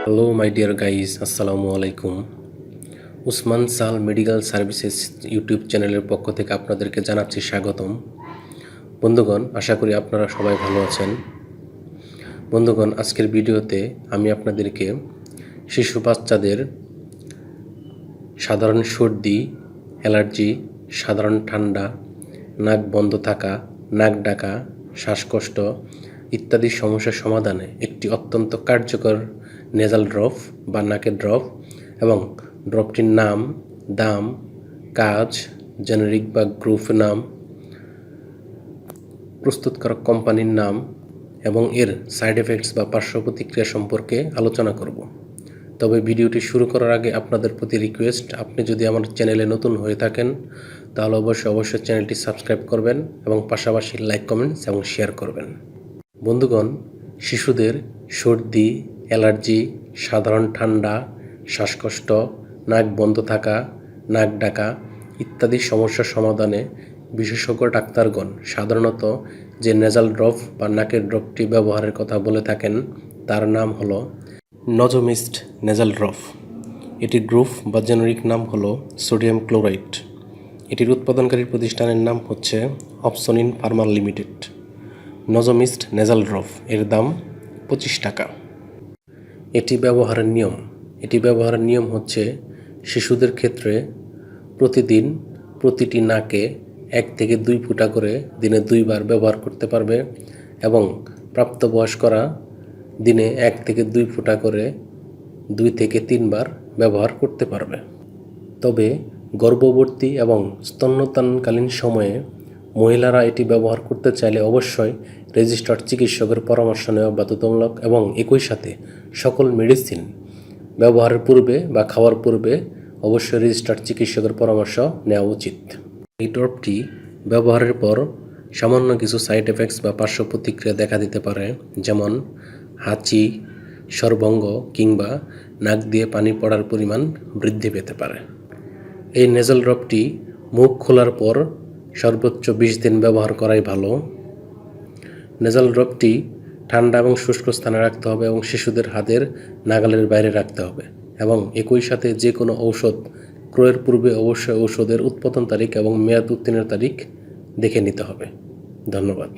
Hello my dear guys, আসসালামু আলাইকুম। উসমান সাল মেডিকেল সার্ভিসেস ইউটিউব চ্যানেলের পক্ষ থেকে আপনাদেরকে জানাচ্ছি স্বাগতম। বন্ধুগণ, আশা করি আপনারা সবাই ভালো আছেন। বন্ধুগণ, আজকের ভিডিওতে আমি আপনাদেরকে শিশু বাচ্চাদের সাধারণ সর্দি, অ্যালার্জি, সাধারণ ঠান্ডা, নাক বন্ধ থাকা, নাক ডাকা, শ্বাসকষ্ট ইত্যাদি সমস্যার সমাধানে একটি অত্যন্ত কার্যকর নেজাল ড্রপ বা নাকের ড্রপ এবং ড্রপটির নাম, দাম, কাজ, জেনেরিক বা গ্রুপ নাম, প্রস্তুতকারক কোম্পানির নাম এবং এর সাইড এফেক্টস বা পার্শ্ব প্রতিক্রিয়া সম্পর্কে আলোচনা করব। তবে ভিডিওটি শুরু করার আগে আপনাদের প্রতি রিকোয়েস্ট, আপনি যদি আমার চ্যানেলে নতুন হয়ে থাকেন তাহলে অবশ্যই চ্যানেলটি সাবস্ক্রাইব করবেন এবং পাশাপাশি লাইক, কমেন্টস এবং শেয়ার করবেন। বন্ধুগণ, শিশুদের সর্দি, অ্যালার্জি, সাধারণ ঠান্ডা, শ্বাসকষ্ট, নাক বন্ধ থাকা, নাক ডাকা ইত্যাদি সমস্যার সমাধানে বিশেষজ্ঞ ডাক্তারগণ সাধারণত যে নেজাল ড্রপ বা নাকের ড্রপটি ব্যবহারের কথা বলে থাকেন তার নাম হলো নজোমিস্ট নেজাল ড্রপ। এটির গ্রুপ বা জেনেরিক নাম হলো সোডিয়াম ক্লোরাইড। এটির উৎপাদনকারী প্রতিষ্ঠানের নাম হচ্ছে অপসনিন ফার্মা লিমিটেড। নজোমিস্ট নেজাল ড্রপ এর দাম 25 টাকা। এটি ব্যবহারের নিয়ম হচ্ছে শিশুদের ক্ষেত্রে প্রতিদিন প্রতিটি নাকে 1 থেকে 2 ফোঁটা করে দিনে 2 বার ব্যবহার করতে পারবে এবং প্রাপ্তবয়স্করা দিনে 1 থেকে 2 ফোঁটা করে 2 থেকে 3 বার ব্যবহার করতে পারবে। তবে গর্ভবতী এবং স্তন্যদানকালীন সময়ে মহিলারা এটি ব্যবহার করতে চাইলে অবশ্যই রেজিস্টার্ড চিকিৎসকের পরামর্শ নেওয়া বাধ্যতামূলক এবং একই সাথে সকল মেডিসিন ব্যবহারের পূর্বে বা খাওয়ার পূর্বে অবশ্যই রেজিস্টার্ড চিকিৎসকের পরামর্শ নেওয়া উচিত। এই ড্রপটি ব্যবহারের পর সামান্য কিছু সাইড এফেক্টস বা পার্শ্ব প্রতিক্রিয়া দেখা দিতে পারে, যেমন হাঁচি, স্বরভঙ্গ কিংবা নাক দিয়ে পানি পড়ার পরিমাণ বৃদ্ধি পেতে পারে। এই নেজাল ড্রপটি মুখ খোলার পর সর্বোচ্চ 20 দিন ব্যবহার করাই ভালো। নেজাল ড্রপটি ঠান্ডা এবং শুষ্ক স্থানে রাখতে হবে এবং শিশুদের হাতের নাগালের বাইরে রাখতে হবে এবং একই সাথে যে কোনো ঔষধ ক্রয়ের পূর্বে অবশ্যই ঔষধের উৎপাদন তারিখ এবং মেয়াদ উত্তীর্ণের তারিখ দেখে নিতে হবে। ধন্যবাদ।